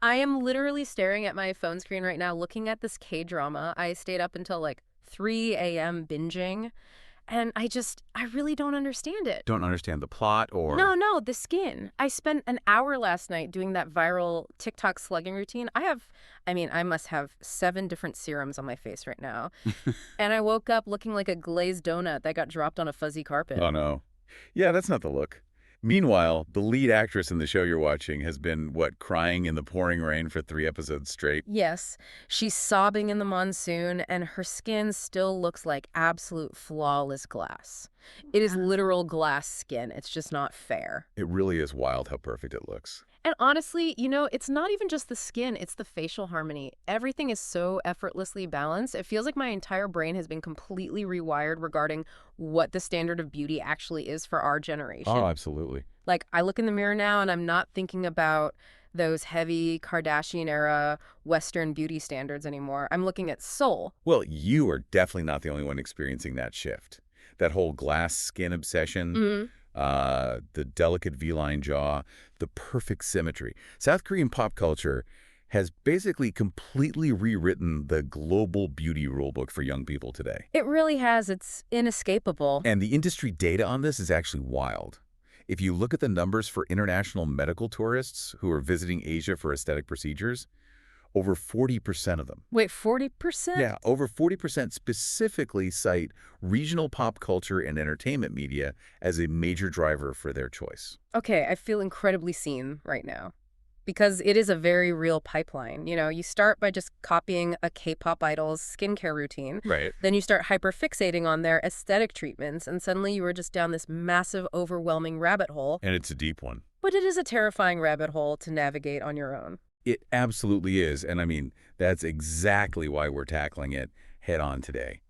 I am literally staring at my phone screen right now, looking at this K-drama. I stayed up until like 3 a.m. binging, and I really don't understand it. Don't understand the plot No, or... no, the skin. I spent an hour last night doing that viral TikTok slugging routine. I must have 7 different serums on my face right now. And I woke up looking like a glazed donut that got dropped on a fuzzy carpet. Oh, no. Yeah, that's not the look. Meanwhile, the lead actress in the show you're watching has been, what, crying in the pouring rain for 3 episodes straight? Yes, she's sobbing in the monsoon, and her skin still looks like absolute flawless glass. It is literal glass skin. It's just not fair. It really is wild how perfect it looks. And honestly, it's not even just the skin, it's the facial harmony. Everything is so effortlessly balanced. It feels like my entire brain has been completely rewired regarding what the standard of beauty actually is for our generation. Oh, absolutely. Like, I look in the mirror now and I'm not thinking about those heavy Kardashian-era Western beauty standards anymore. I'm looking at Seoul. Well, you are definitely not the only one experiencing that shift. That whole glass skin obsession, the delicate V-line jaw, the perfect symmetry. South Korean pop culture has basically completely rewritten the global beauty rulebook for young people today. It really has. It's inescapable. And the industry data on this is actually wild. If you look at the numbers for international medical tourists who are visiting Asia for aesthetic procedures, over 40% of them. Wait, 40%? Yeah, over 40% specifically cite regional pop culture and entertainment media as a major driver for their choice. Okay, I feel incredibly seen right now. Because it is a very real pipeline. You start by just copying a K-pop idol's skincare routine. Right. Then you start hyperfixating on their aesthetic treatments, and suddenly you are just down this massive, overwhelming rabbit hole. And it's a deep one. But it is a terrifying rabbit hole to navigate on your own. It absolutely is. And I mean, that's exactly why we're tackling it head on today.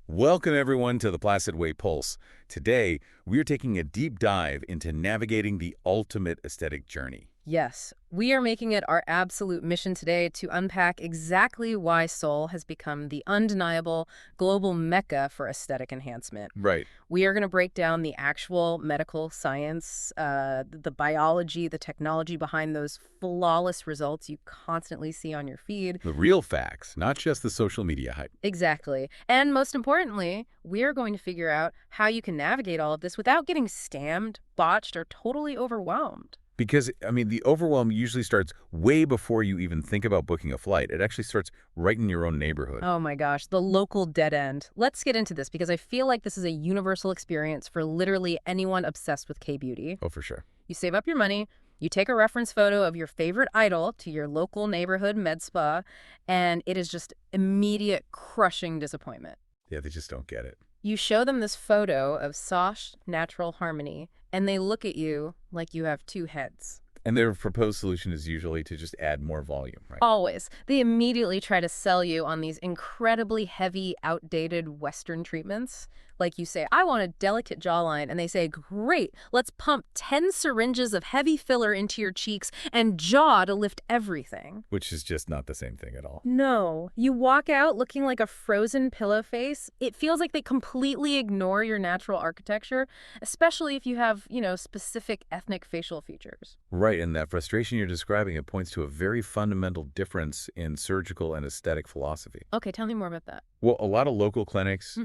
Welcome, everyone, to the PlacidWay Pulse. Today, we're taking a deep dive into navigating the ultimate aesthetic journey. Yes, we are making it our absolute mission today to unpack exactly why Seoul has become the undeniable global mecca for aesthetic enhancement. Right. We are going to break down the actual medical science, the biology, the technology behind those flawless results you constantly see on your feed. The real facts, not just the social media hype. Exactly. And most importantly, we are going to figure out how you can navigate all of this without getting scammed, botched, or totally overwhelmed. Because, I mean, the overwhelm usually starts way before you even think about booking a flight. It actually starts right in your own neighborhood. Oh my gosh, the local dead end. Let's get into this because I feel like this is a universal experience for literally anyone obsessed with K-beauty. Oh, for sure. You save up your money, you take a reference photo of your favorite idol to your local neighborhood med spa, and it is just immediate crushing disappointment. Yeah, they just don't get it. You show them this photo of soft, natural harmony, and they look at you like you have 2 heads. And their proposed solution is usually to just add more volume, right? Always. They immediately try to sell you on these incredibly heavy, outdated Western treatments. Like you say, I want a delicate jawline, and they say, great, let's pump 10 syringes of heavy filler into your cheeks and jaw to lift everything. Which is just not the same thing at all. No. You walk out looking like a frozen pillow face. It feels like they completely ignore your natural architecture, especially if you have, specific ethnic facial features. Right, and that frustration you're describing, it points to a very fundamental difference in surgical and aesthetic philosophy. Okay, tell me more about that. Well, a lot of local clinics,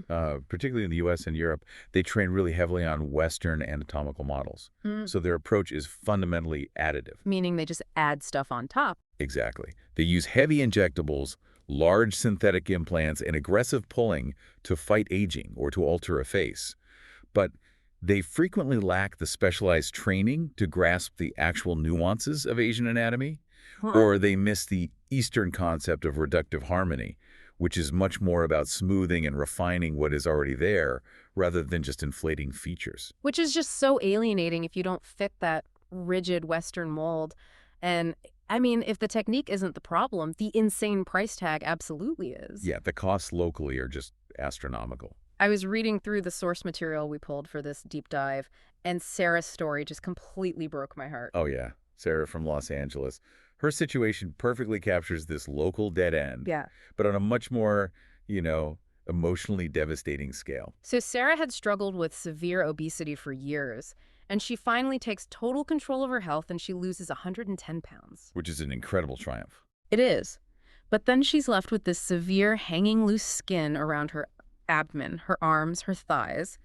particularly in the U.S. and Europe, they train really heavily on Western anatomical models. So their approach is fundamentally additive. Meaning they just add stuff on top. Exactly. They use heavy injectables, large synthetic implants, and aggressive pulling to fight aging or to alter a face. But they frequently lack the specialized training to grasp the actual nuances of Asian anatomy, or they miss the Eastern concept of reductive harmony, which is much more about smoothing and refining what is already there rather than just inflating features. Which is just so alienating if you don't fit that rigid Western mold. And I mean, if the technique isn't the problem, the insane price tag absolutely is. Yeah, the costs locally are just astronomical. I was reading through the source material we pulled for this deep dive, and Sarah's story just completely broke my heart. Oh, yeah. Sarah from Los Angeles. Her situation perfectly captures this local dead end. Yeah. But on a much more, emotionally devastating scale. So Sarah had struggled with severe obesity for years, and she finally takes total control of her health and she loses 110 pounds. Which is an incredible triumph. It is. But then she's left with this severe hanging loose skin around her abdomen, her arms, her thighs.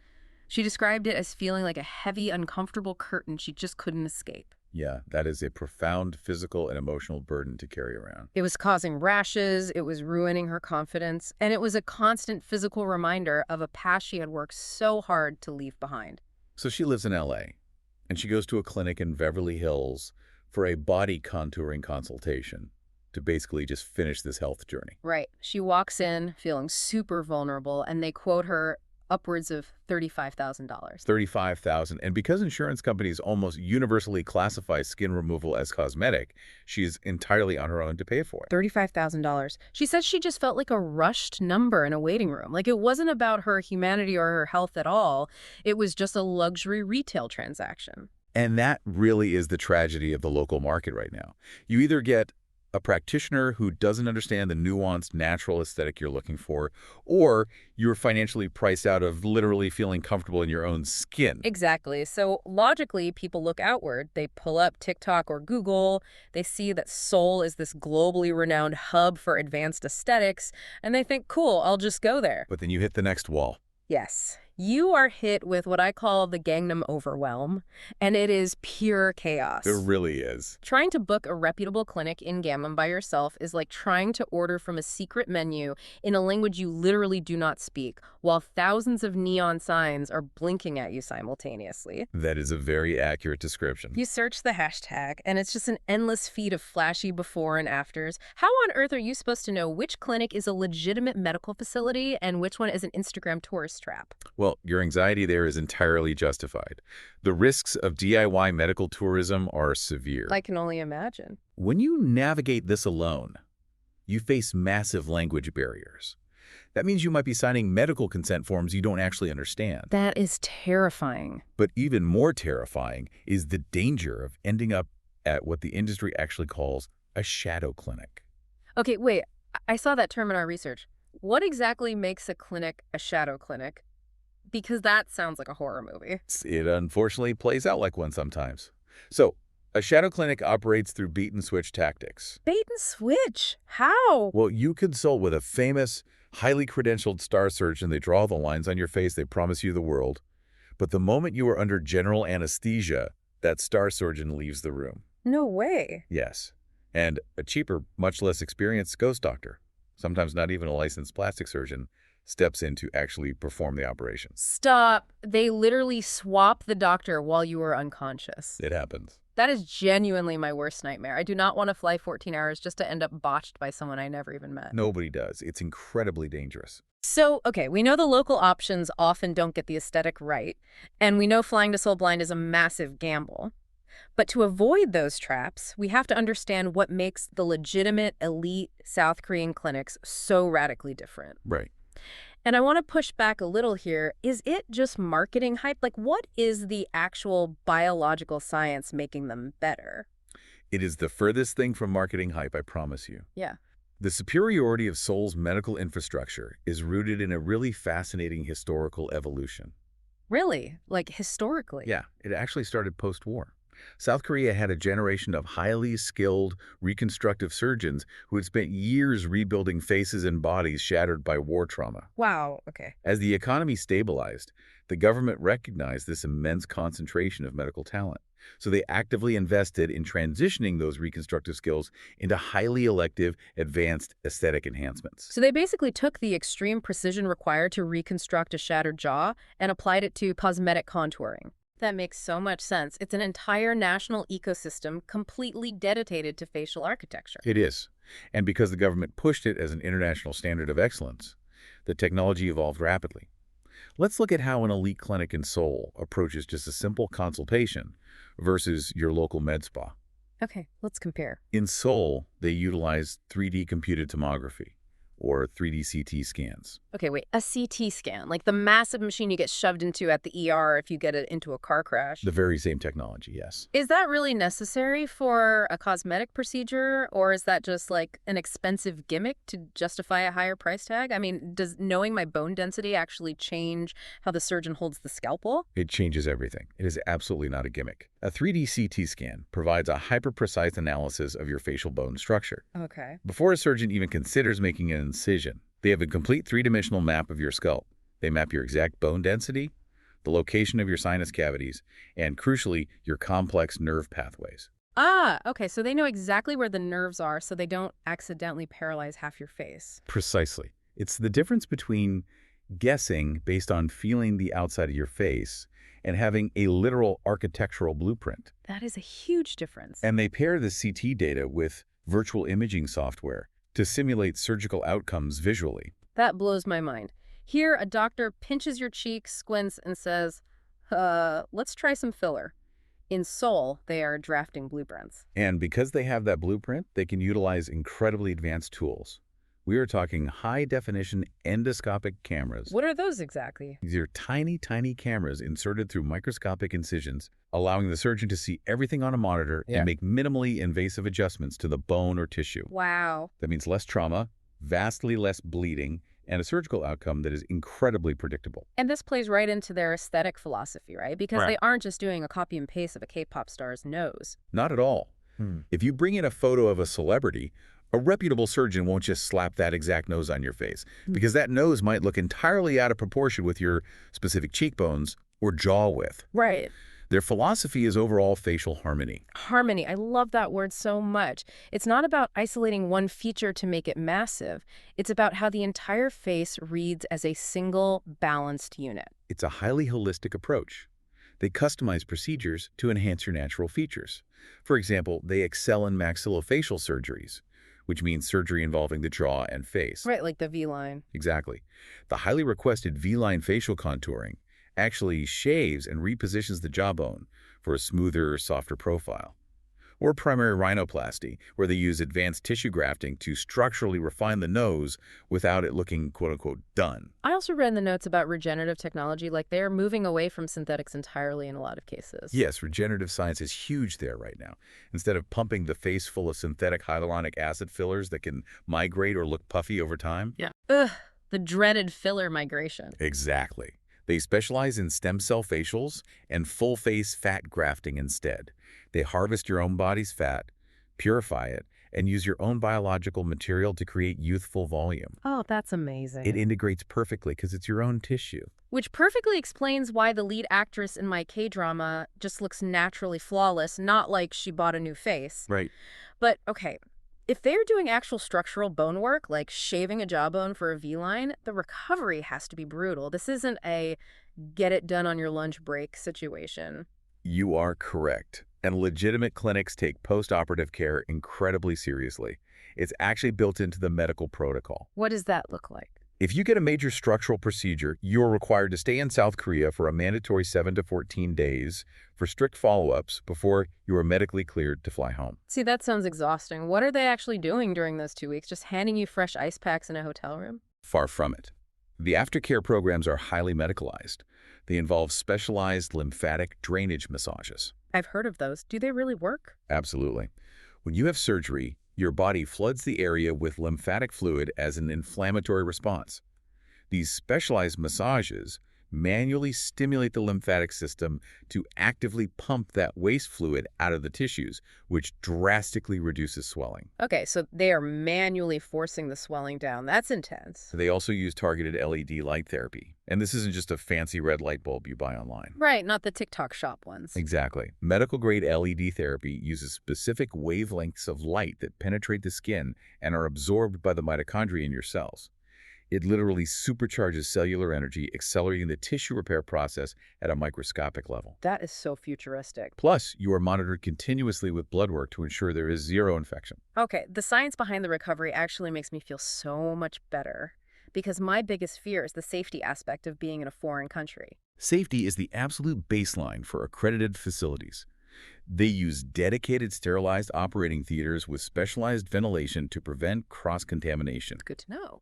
She described it as feeling like a heavy, uncomfortable curtain she just couldn't escape. Yeah, that is a profound physical and emotional burden to carry around. It was causing rashes, it was ruining her confidence, and it was a constant physical reminder of a past she had worked so hard to leave behind. So she lives in LA, and she goes to a clinic in Beverly Hills for a body contouring consultation to basically just finish this health journey. Right. She walks in feeling super vulnerable, and they quote her upwards of $35,000. $35,000, and because insurance companies almost universally classify skin removal as cosmetic, she's entirely on her own to pay for it. $35,000. She says she just felt like a rushed number in a waiting room. Like it wasn't about her humanity or her health at all. It was just a luxury retail transaction. And that really is the tragedy of the local market right now. You either get a practitioner who doesn't understand the nuanced natural aesthetic you're looking for, or you're financially priced out of literally feeling comfortable in your own skin. Exactly. So logically, people look outward. They pull up TikTok or Google. They see that Seoul is this globally renowned hub for advanced aesthetics, and they think, cool, I'll just go there. But then you hit the next wall. Yes. You are hit with what I call the Gangnam overwhelm, and it is pure chaos. It really is. Trying to book a reputable clinic in Gangnam by yourself is like trying to order from a secret menu in a language you literally do not speak, while thousands of neon signs are blinking at you simultaneously. That is a very accurate description. You search the hashtag, and it's just an endless feed of flashy before and afters. How on earth are you supposed to know which clinic is a legitimate medical facility and which one is an Instagram tourist trap? Well, your anxiety there is entirely justified. The risks of DIY medical tourism are severe. I can only imagine. When you navigate this alone, you face massive language barriers. That means you might be signing medical consent forms you don't actually understand. That is terrifying. But even more terrifying is the danger of ending up at what the industry actually calls a shadow clinic. Okay, wait. I saw that term in our research. What exactly makes a clinic a shadow clinic? Because that sounds like a horror movie. It unfortunately plays out like one sometimes. So, a shadow clinic operates through bait-and-switch tactics. Bait and switch? How? Well, you consult with a famous, highly credentialed star surgeon. They draw the lines on your face. They promise you the world. But the moment you are under general anesthesia, that star surgeon leaves the room. No way. Yes. And a cheaper, much less experienced ghost doctor, sometimes not even a licensed plastic surgeon, steps in to actually perform the operation. Stop. They literally swap the doctor while you are unconscious. It happens. That is genuinely my worst nightmare. I do not want to fly 14 hours just to end up botched by someone I never even met. Nobody does. It's incredibly dangerous. So, okay, we know the local options often don't get the aesthetic right, and we know flying to Seoul blind is a massive gamble. But to avoid those traps, we have to understand what makes the legitimate, elite South Korean clinics so radically different. Right. And I want to push back a little here. Is it just marketing hype? Like, what is the actual biological science making them better? It is the furthest thing from marketing hype, I promise you. Yeah. The superiority of Seoul's medical infrastructure is rooted in a really fascinating historical evolution. Really? Like, historically? Yeah, it actually started post-war. South Korea had a generation of highly skilled reconstructive surgeons who had spent years rebuilding faces and bodies shattered by war trauma. Wow, okay. As the economy stabilized, the government recognized this immense concentration of medical talent. So they actively invested in transitioning those reconstructive skills into highly elective, advanced aesthetic enhancements. So they basically took the extreme precision required to reconstruct a shattered jaw and applied it to cosmetic contouring. That makes so much sense. It's an entire national ecosystem completely dedicated to facial architecture. It is. And because the government pushed it as an international standard of excellence, the technology evolved rapidly. Let's look at how an elite clinic in Seoul approaches just a simple consultation versus your local med spa. Okay, let's compare. In Seoul, they utilize 3D computed tomography, or 3D CT scans. Okay, wait, a CT scan, like the massive machine you get shoved into at the ER if you get it into a car crash. The very same technology, yes. Is that really necessary for a cosmetic procedure, or is that just like an expensive gimmick to justify a higher price tag? I mean, does knowing my bone density actually change how the surgeon holds the scalpel? It changes everything. It is absolutely not a gimmick. A 3D CT scan provides a hyper-precise analysis of your facial bone structure. Okay. Before a surgeon even considers making an incision, they have a complete three-dimensional map of your skull. They map your exact bone density, the location of your sinus cavities, and crucially, your complex nerve pathways. Ah, okay, so they know exactly where the nerves are so they don't accidentally paralyze half your face. Precisely. It's the difference between guessing based on feeling the outside of your face and having a literal architectural blueprint. That is a huge difference. And they pair the CT data with virtual imaging software to simulate surgical outcomes visually. That blows my mind. Here, a doctor pinches your cheek, squints, and says, let's try some filler. In Seoul, they are drafting blueprints. And because they have that blueprint, they can utilize incredibly advanced tools. We are talking high-definition endoscopic cameras. What are those exactly? These are tiny, tiny cameras inserted through microscopic incisions, allowing the surgeon to see everything on a monitor and make minimally invasive adjustments to the bone or tissue. Wow. That means less trauma, vastly less bleeding, and a surgical outcome that is incredibly predictable. And this plays right into their aesthetic philosophy, right? Because they aren't just doing a copy and paste of a K-pop star's nose. Not at all. If you bring in a photo of a celebrity, a reputable surgeon won't just slap that exact nose on your face, because that nose might look entirely out of proportion with your specific cheekbones or jaw width. Right. Their philosophy is overall facial harmony. Harmony. I love that word so much. It's not about isolating one feature to make it massive. It's about how the entire face reads as a single, balanced unit. It's a highly holistic approach. They customize procedures to enhance your natural features. For example, they excel in maxillofacial surgeries, which means surgery involving the jaw and face. Right, like the V-line. Exactly. The highly requested V-line facial contouring actually shaves and repositions the jawbone for a smoother, softer profile. Or primary rhinoplasty, where they use advanced tissue grafting to structurally refine the nose without it looking quote-unquote done. I also read in the notes about regenerative technology, like they're moving away from synthetics entirely in a lot of cases. Yes, regenerative science is huge there right now. Instead of pumping the face full of synthetic hyaluronic acid fillers that can migrate or look puffy over time. Yeah. Ugh, the dreaded filler migration. Exactly. They specialize in stem cell facials and full-face fat grafting instead. They harvest your own body's fat, purify it, and use your own biological material to create youthful volume. Oh, that's amazing. It integrates perfectly because it's your own tissue. Which perfectly explains why the lead actress in my K-drama just looks naturally flawless, not like she bought a new face. Right. But, okay, if they're doing actual structural bone work, like shaving a jawbone for a V-line, the recovery has to be brutal. This isn't a get it done on your lunch break situation. You are correct. And legitimate clinics take post-operative care incredibly seriously. It's actually built into the medical protocol. What does that look like? If you get a major structural procedure, you're required to stay in South Korea for a mandatory 7 to 14 days for strict follow-ups before you are medically cleared to fly home. See, that sounds exhausting. What are they actually doing during those 2 weeks? Just handing you fresh ice packs in a hotel room? Far from it. The aftercare programs are highly medicalized. They involve specialized lymphatic drainage massages. I've heard of those. Do they really work? Absolutely. When you have surgery, your body floods the area with lymphatic fluid as an inflammatory response. These specialized massages manually stimulate the lymphatic system to actively pump that waste fluid out of the tissues, which drastically reduces swelling. Okay, so they are manually forcing the swelling down. That's intense. They also use targeted LED light therapy. And this isn't just a fancy red light bulb you buy online. Right, not the TikTok shop ones. Exactly. Medical-grade LED therapy uses specific wavelengths of light that penetrate the skin and are absorbed by the mitochondria in your cells. It literally supercharges cellular energy, accelerating the tissue repair process at a microscopic level. That is so futuristic. Plus, you are monitored continuously with blood work to ensure there is zero infection. Okay, the science behind the recovery actually makes me feel so much better, because my biggest fear is the safety aspect of being in a foreign country. Safety is the absolute baseline for accredited facilities. They use dedicated sterilized operating theaters with specialized ventilation to prevent cross-contamination. It's good to know.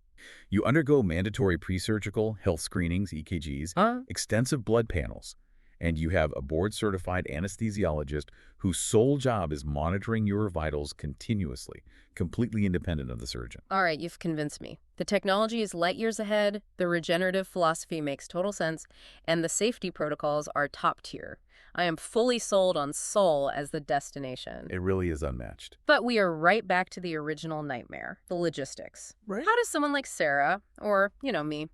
You undergo mandatory pre-surgical health screenings, EKGs, Huh? extensive blood panels, and you have a board-certified anesthesiologist whose sole job is monitoring your vitals continuously, completely independent of the surgeon. All right, you've convinced me. The technology is light years ahead, the regenerative philosophy makes total sense, and the safety protocols are top tier. I am fully sold on Seoul as the destination. It really is unmatched. But we are right back to the original nightmare, the logistics. Right. How does someone like Sarah, or, me,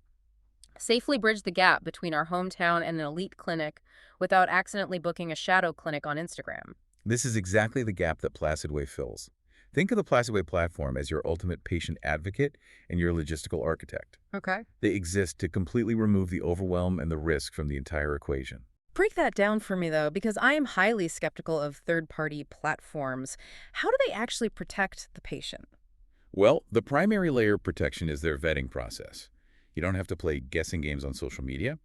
safely bridge the gap between our hometown and an elite clinic without accidentally booking a shadow clinic on Instagram? This is exactly the gap that PlacidWay fills. Think of the PlacidWay platform as your ultimate patient advocate and your logistical architect. Okay. They exist to completely remove the overwhelm and the risk from the entire equation. Break that down for me, though, because I am highly skeptical of third-party platforms. How do they actually protect the patient? Well, the primary layer of protection is their vetting process. You don't have to play guessing games on social media.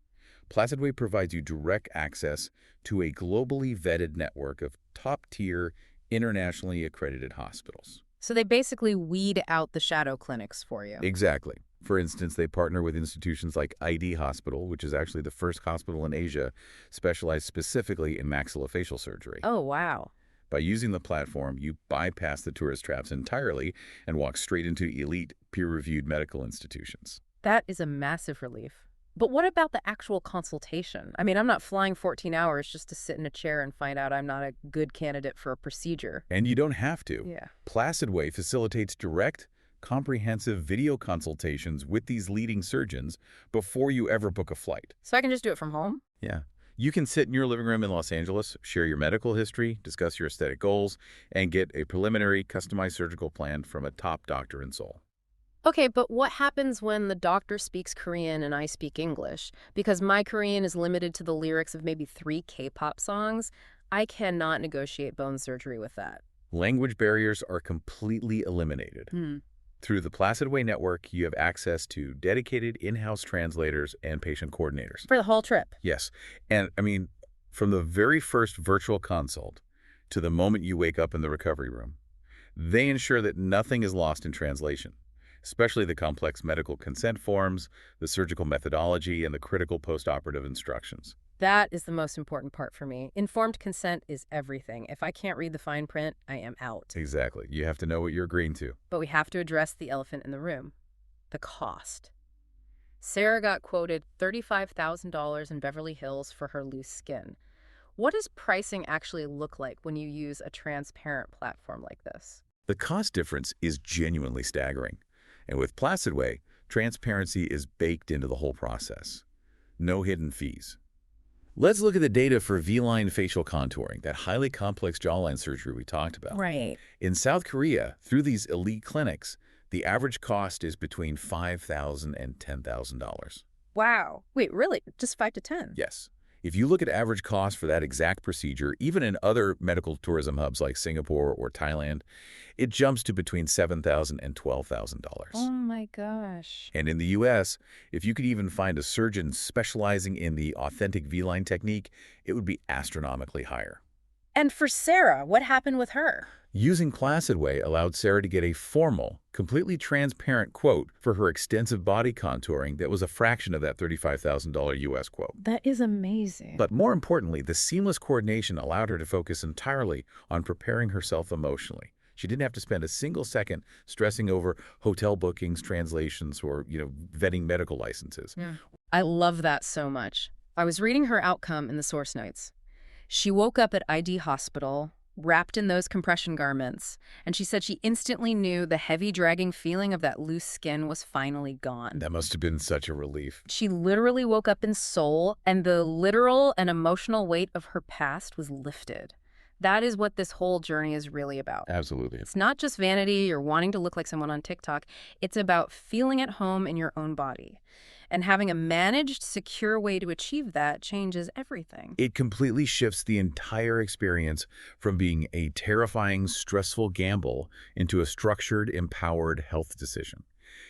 PlacidWay provides you direct access to a globally vetted network of top-tier, internationally accredited hospitals. So they basically weed out the shadow clinics for you. Exactly. For instance, they partner with institutions like ID Hospital, which is actually the first hospital in Asia specialized specifically in maxillofacial surgery. Oh, wow. By using the platform, you bypass the tourist traps entirely and walk straight into elite, peer-reviewed medical institutions. That is a massive relief. But what about the actual consultation? I mean, I'm not flying 14 hours just to sit in a chair and find out I'm not a good candidate for a procedure. And you don't have to. Yeah. PlacidWay facilitates direct, comprehensive video consultations with these leading surgeons before you ever book a flight. So I can just do it from home? Yeah. You can sit in your living room in Los Angeles, share your medical history, discuss your aesthetic goals, and get a preliminary customized surgical plan from a top doctor in Seoul. Okay, but what happens when the doctor speaks Korean and I speak English? Because my Korean is limited to the lyrics of maybe 3 K-pop songs. I cannot negotiate bone surgery with that. Language barriers are completely eliminated. Through the PlacidWay network, you have access to dedicated in-house translators and patient coordinators. For the whole trip? Yes. And, from the very first virtual consult to the moment you wake up in the recovery room, they ensure that nothing is lost in translation, especially the complex medical consent forms, the surgical methodology, and the critical postoperative instructions. That is the most important part for me. Informed consent is everything. If I can't read the fine print, I am out. Exactly. You have to know what you're agreeing to. But we have to address the elephant in the room, the cost. Sarah got quoted $35,000 in Beverly Hills for her loose skin. What does pricing actually look like when you use a transparent platform like this? The cost difference is genuinely staggering. And with PlacidWay, transparency is baked into the whole process. No hidden fees. Let's look at the data for V-line facial contouring, that highly complex jawline surgery we talked about. Right. In South Korea, through these elite clinics, the average cost is between $5,000 and $10,000. Wow. Wait, really? Just 5 to 10? Yes. If you look at average cost for that exact procedure, even in other medical tourism hubs like Singapore or Thailand, it jumps to between $7,000 and $12,000. Oh my gosh. And in the U.S., if you could even find a surgeon specializing in the authentic V-line technique, it would be astronomically higher. And for Sarah, what happened with her? Using PlacidWay allowed Sarah to get a formal, completely transparent quote for her extensive body contouring that was a fraction of that $35,000 U.S. quote. That is amazing. But more importantly, the seamless coordination allowed her to focus entirely on preparing herself emotionally. She didn't have to spend a single second stressing over hotel bookings, translations, or, vetting medical licenses. Yeah. I love that so much. I was reading her outcome in the source notes. She woke up at ID Hospital, wrapped in those compression garments, and she said she instantly knew the heavy, dragging feeling of that loose skin was finally gone. That must have been such a relief. She literally woke up in Seoul, and the literal and emotional weight of her past was lifted. That is what this whole journey is really about. Absolutely. It's not just vanity or wanting to look like someone on TikTok. It's about feeling at home in your own body. And having a managed, secure way to achieve that changes everything. It completely shifts the entire experience from being a terrifying, stressful gamble into a structured, empowered health decision.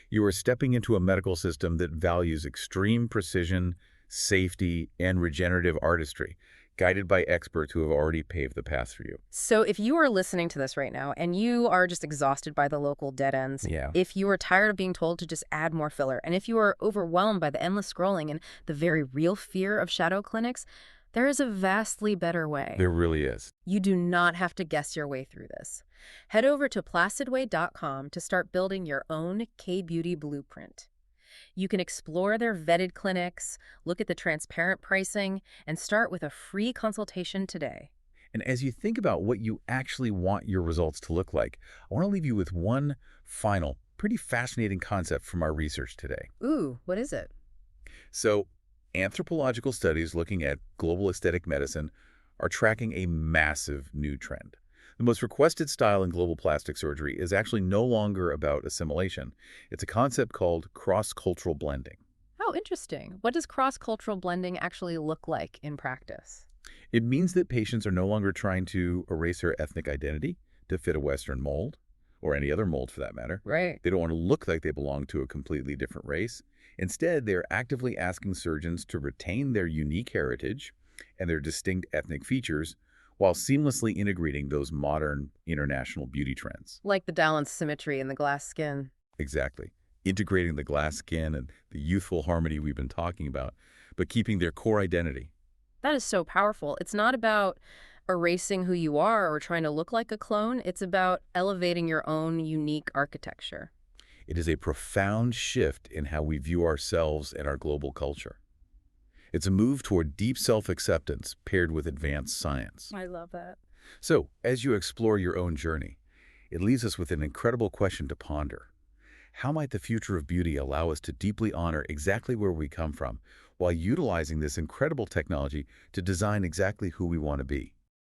You are stepping into a medical system that values extreme precision, safety, and regenerative artistry, guided by experts who have already paved the path for you. So if you are listening to this right now and you are just exhausted by the local dead ends, Yeah. if you are tired of being told to just add more filler, and if you are overwhelmed by the endless scrolling and the very real fear of shadow clinics, there is a vastly better way. There really is. You do not have to guess your way through this. Head over to PlacidWay.com to start building your own K-Beauty blueprint. You can explore their vetted clinics, look at the transparent pricing, and start with a free consultation today. And as you think about what you actually want your results to look like, I want to leave you with one final, pretty fascinating concept from our research today. Ooh, what is it? So, anthropological studies looking at global aesthetic medicine are tracking a massive new trend. The most requested style in global plastic surgery is actually no longer about assimilation. It's a concept called cross-cultural blending. Oh, interesting. What does cross-cultural blending actually look like in practice? It means that patients are no longer trying to erase their ethnic identity to fit a Western mold, or any other mold for that matter. Right. They don't want to look like they belong to a completely different race. Instead, they're actively asking surgeons to retain their unique heritage and their distinct ethnic features while seamlessly integrating those modern international beauty trends. Like the balanced symmetry in the glass skin. Exactly. Integrating the glass skin and the youthful harmony we've been talking about, but keeping their core identity. That is so powerful. It's not about erasing who you are or trying to look like a clone. It's about elevating your own unique architecture. It is a profound shift in how we view ourselves and our global culture. It's a move toward deep self-acceptance paired with advanced science. I love that. So, as you explore your own journey, it leaves us with an incredible question to ponder. How might the future of beauty allow us to deeply honor exactly where we come from while utilizing this incredible technology to design exactly who we want to be?